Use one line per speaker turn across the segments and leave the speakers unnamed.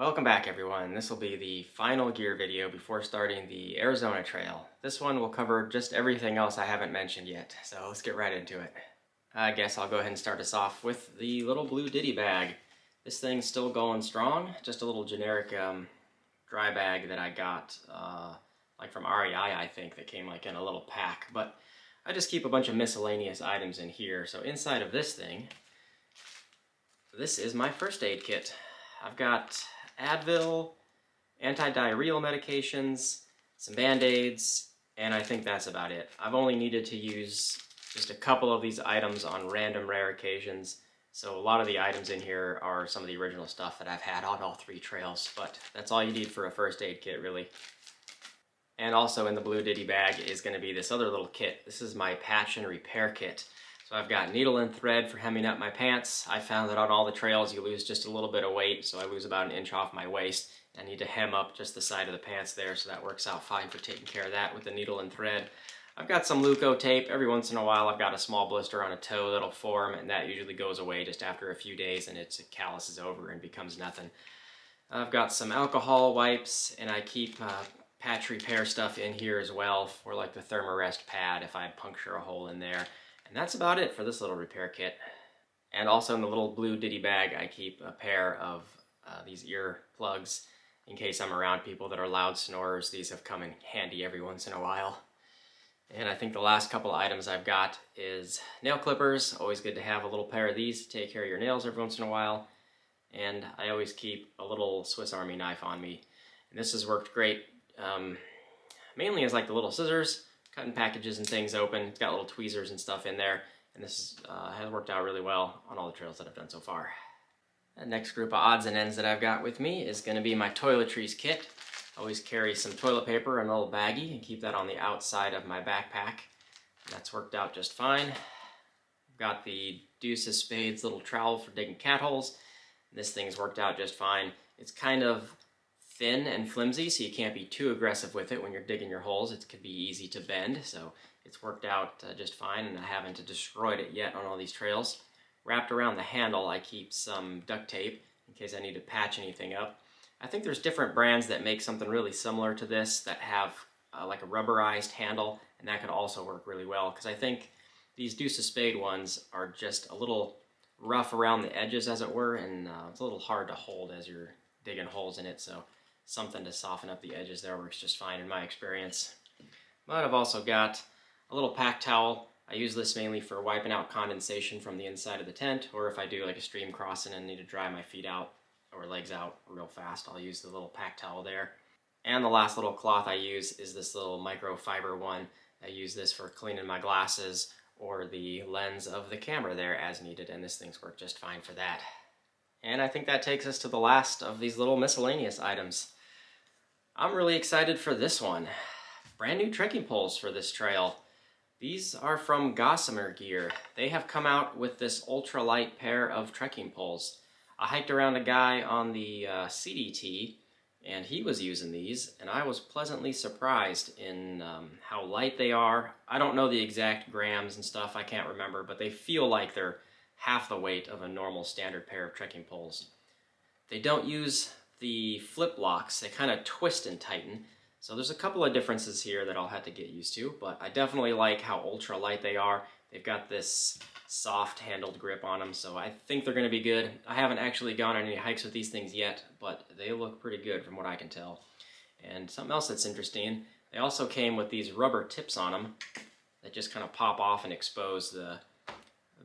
Welcome back everyone. This will be the final gear video before starting the Arizona Trail. This one will cover just everything else I haven't mentioned yet, so let's get right into it. I guess I'll go ahead and start us off with the little blue ditty bag. This thing's still going strong, just a little generic dry bag that I got like from REI I think, that came like in a little pack, but I just keep a bunch of miscellaneous items in here. So inside of this thing, this is my first aid kit. I've got Advil, anti-diarrheal medications, some Band-Aids, and I think that's about it. I've only needed to use just a couple of these items on random rare occasions, so a lot of the items in here are some of the original stuff that I've had on all three trails, but that's all you need for a first aid kit, really. And also in the blue ditty bag is going to be this other little kit. This is my patch and repair kit. So I've got needle and thread for hemming up my pants. I found that on all the trails you lose just a little bit of weight, so I lose about an inch off my waist. I need to hem up just the side of the pants there, so that works out fine for taking care of that with the needle and thread. I've got some Leuco tape. Every once in a while I've got a small blister on a toe that'll form, and that usually goes away just after a few days and it calluses over and becomes nothing. I've got some alcohol wipes, and I keep patch repair stuff in here as well for like the Thermarest pad if I puncture a hole in there. And that's about it for this little repair kit. And also in the little blue ditty bag I keep a pair of these ear plugs in case I'm around people that are loud snorers. These have come in handy every once in a while. And I think the last couple items I've got is nail clippers. Always good to have a little pair of these to take care of your nails every once in a while. And I always keep a little Swiss Army knife on me. And this has worked great, mainly as like the little scissors, cutting packages and things open. It's got little tweezers and stuff in there, and this has worked out really well on all the trails that I've done so far. The next group of odds and ends that I've got with me is going to be my Toiletries kit. I always carry some toilet paper in a little baggie and keep that on the outside of my backpack. That's worked out just fine. I've got the Deuce of Spades little trowel for digging cat holes. This thing's worked out just fine. It's kind of thin and flimsy, so you can't be too aggressive with it when you're digging your holes. It could be easy to bend, so it's worked out just fine, and I haven't destroyed it yet on all these trails. Wrapped around the handle I keep some duct tape in case I need to patch anything up. I think there's different brands that make something really similar to this that have like a rubberized handle, and that could also work really well, because I think these Deuce of Spade ones are just a little rough around the edges, as it were, and it's a little hard to hold as you're digging holes in it, so something to soften up the edges there works just fine in my experience. But I've also got a little pack towel. I use this mainly for wiping out condensation from the inside of the tent, or if I do like a stream crossing and need to dry my feet out or legs out real fast, I'll use the little pack towel there. And the last little cloth I use is this little microfiber one. I use this for cleaning my glasses or the lens of the camera there as needed, and this thing's worked just fine for that. And I think that takes us to the last of these little miscellaneous items. I'm really excited for this one. Brand new trekking poles for this trail. These are from Gossamer Gear. They have come out with this ultralight pair of trekking poles. I hiked around a guy on the CDT, and he was using these, and I was pleasantly surprised in how light they are. I don't know the exact grams and stuff, I can't remember, but they feel like they're half the weight of a normal standard pair of trekking poles. They don't use the flip locks, they kind of twist and tighten, so there's a couple of differences here that I'll have to get used to, but I definitely like how ultra light they are. They've got this soft handled grip on them, so I think they're going to be good. I haven't actually gone on any hikes with these things yet, but they look pretty good from what I can tell. And something else that's interesting, they also came with these rubber tips on them that just kind of pop off and expose the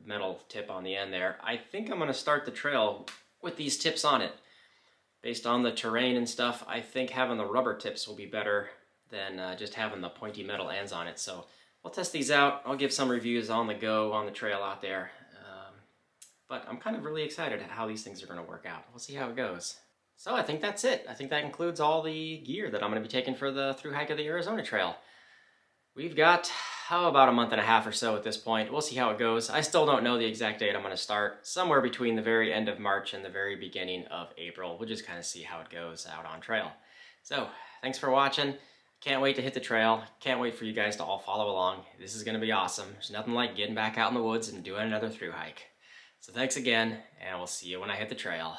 metal tip on the end there. I think I'm going to start the trail with these tips on it. Based on the terrain and stuff, I think having the rubber tips will be better than just having the pointy metal ends on it. So I'll test these out. I'll give some reviews on the go, on the trail out there. But I'm kind of really excited at how these things are going to work out. We'll see how it goes. So I think that's it. I think that includes all the gear that I'm going to be taking for the Thru Hike of the Arizona Trail. We've got about a month and a half or so at this point. We'll see how it goes. I still don't know the exact date I'm going to start. Somewhere between the very end of March and the very beginning of April. We'll just kind of see how it goes out on trail. So, thanks for watching. Can't wait to hit the trail. Can't wait for you guys to all follow along. This is going to be awesome. There's nothing like getting back out in the woods and doing another Thru Hike. So thanks again, and we'll see you when I hit the trail.